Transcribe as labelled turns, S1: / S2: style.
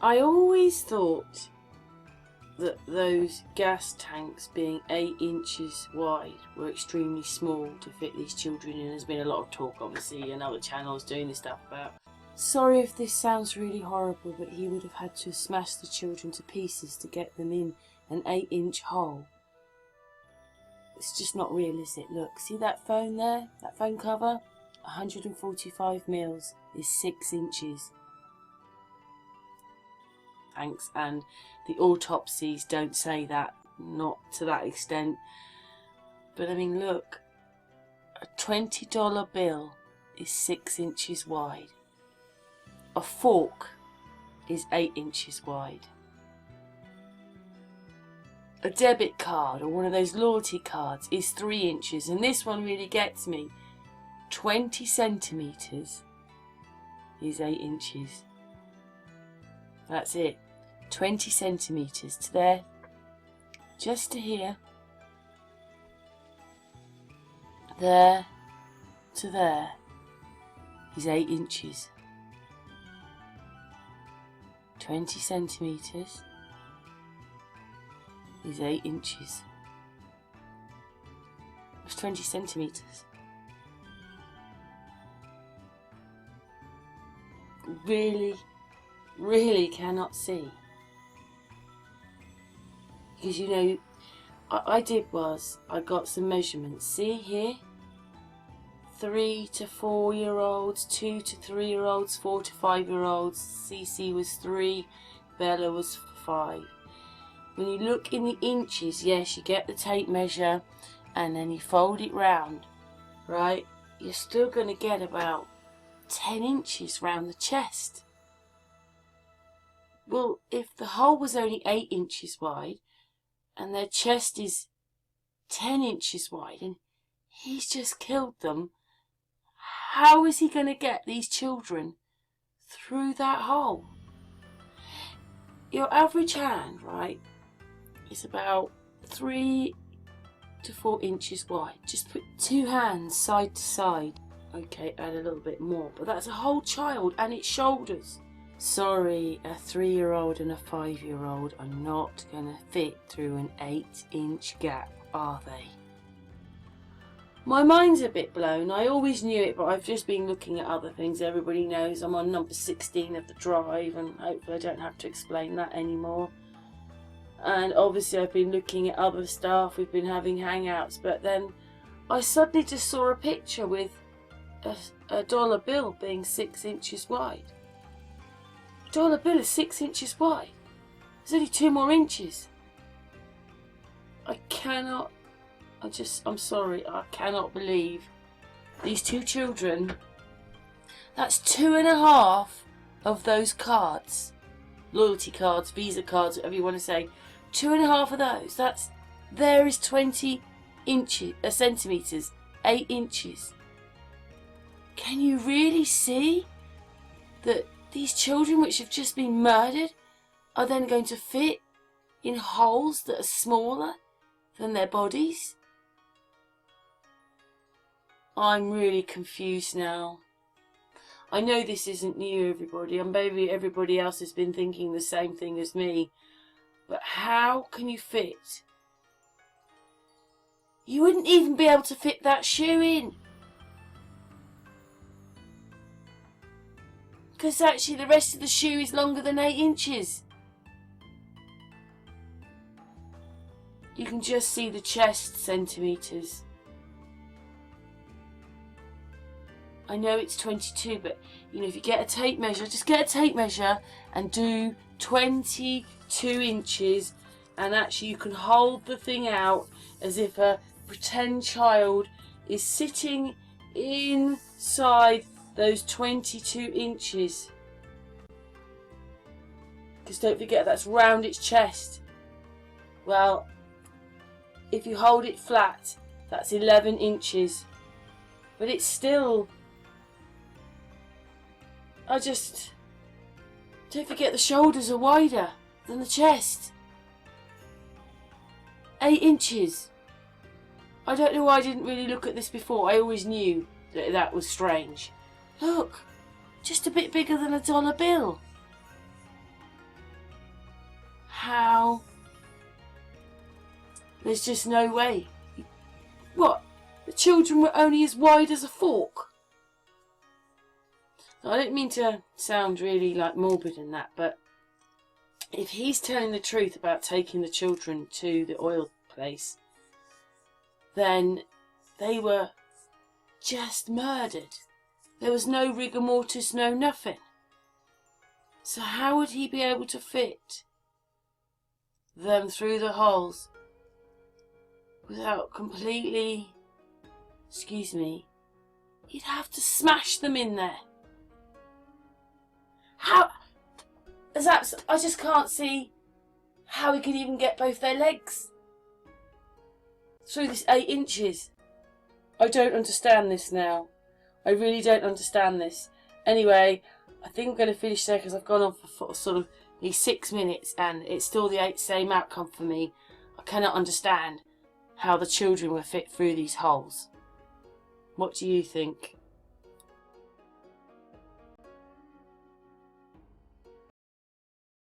S1: I always thought that those gas tanks being 8 inches wide were extremely small to fit these children in. There's been a lot of talk, obviously, and other channels doing this stuff about. Sorry if this sounds really horrible, but he would have had to smash the children to pieces to get them in an 8-inch hole. It's just not real, is it? Look, see that phone there? That phone cover? 145 mils is 6 inches. Thanks, and the autopsies don't say that, not to that extent. But I mean, look, a $20 bill is 6 inches wide. A fork is 8 inches wide. A debit card or one of those loyalty cards is 3 inches, and this one really gets me. 20 centimetres is 8 inches. That's it. 20 centimetres to there, just to here, there to there is 8 inches. 20 centimetres is 8 inches. It's 20 centimetres. Really cannot see. Because you know, I got some measurements. See here? 3 to 4 year olds, 2 to 3 year olds, 4 to 5 year olds. Cece was 3, Bella was 5. When you look in the inches, yes, you get the tape measure and then you fold it round, right? You're still going to get about 10 inches round the chest. Well, if the hole was only 8 inches wide and their chest is 10 inches wide and he's just killed them, how is he going to get these children through that hole? Your average hand, right, is about 3 to 4 inches wide. Just put 2 hands side to side. Okay, add a little bit more, but that's a whole child and its shoulders. Sorry, a 3-year-old and a 5-year-old are not going to fit through an 8-inch gap, are they? My mind's a bit blown. I always knew it, but I've just been looking at other things. Everybody knows I'm on number 16 of the drive, and hopefully I don't have to explain that anymore. And obviously I've been looking at other stuff. We've been having hangouts, but then I suddenly just saw a picture with a dollar bill being 6 inches wide. Dollar bill is 6 inches wide. There's only 2 more inches. I'm sorry, I cannot believe these 2 children. That's 2.5 of those cards. Loyalty cards, Visa cards, whatever you want to say. 2.5 of those. There is 20 centimetres, 8 inches. Can you really see that these children which have just been murdered are then going to fit in holes that are smaller than their bodies? I'm really confused now. I know this isn't new, everybody, and maybe everybody else has been thinking the same thing as me, but how can you fit? You wouldn't even be able to fit that shoe in. Because actually the rest of the shoe is longer than 8 inches. You can just see the chest centimetres. I know it's 22, but you know, if you get a tape measure, just get a tape measure and do 22 inches, and actually you can hold the thing out as if a pretend child is sitting inside those 22 inches. Because don't forget, that's round its chest. Well, if you hold it flat, that's 11 inches. But it's still... Don't forget the shoulders are wider than the chest. 8 inches. I don't know why I didn't really look at this before. I always knew that that was strange. Look, just a bit bigger than a dollar bill. how. There's just no way. What? The children were only as wide as a fork? I don't mean to sound really like morbid in that, but if he's telling the truth about taking the children to the oil place, then they were just murdered. There was no rigor mortis, no nothing. So how would he be able to fit them through the holes without completely, excuse me, he'd have to smash them in there. How? I just can't see how he could even get both their legs through this 8 inches. I don't understand this now. I really don't understand this. Anyway, I think I'm going to finish there because I've gone on for sort of these 6 minutes and it's still the same outcome for me. I cannot understand how the children were fit through these holes. What do you think?